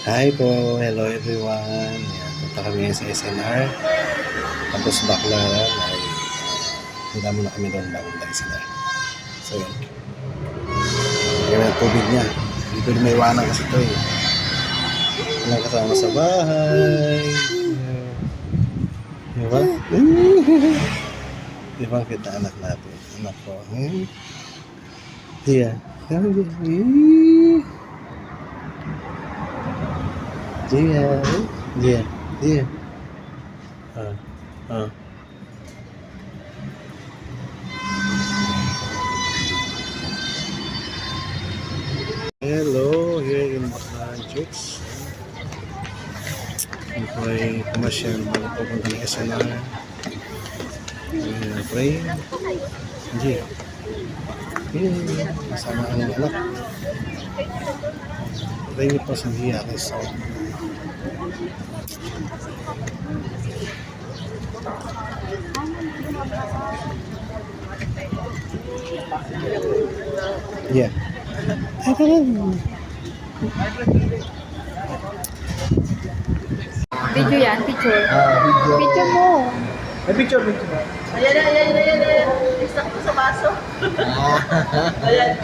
Hi po, hello everyone. Ayan, punta kami ngayon sa SNR. Tapos Baclaran ay handa muna kami doon bago tayo SNR. So yun. Ayan ang tubig niya. Hindi pwede may iwanan kasi ito eh. Walang kasama sa bahay. Diba? Diba kita anak natin? Anak ko. Dia. Dia. Ah, ah. Hello, here in Baclaran Church. Ito ay pumasyal bago pupunta ng SNR. Pray. Hindi. Kasama ang anak. Pray niyo po sa Dia kay Saul. Yeah. Video yan, picture. Video. Picture mo. May picture. Ayan. Istak ko sa baso. Ayan.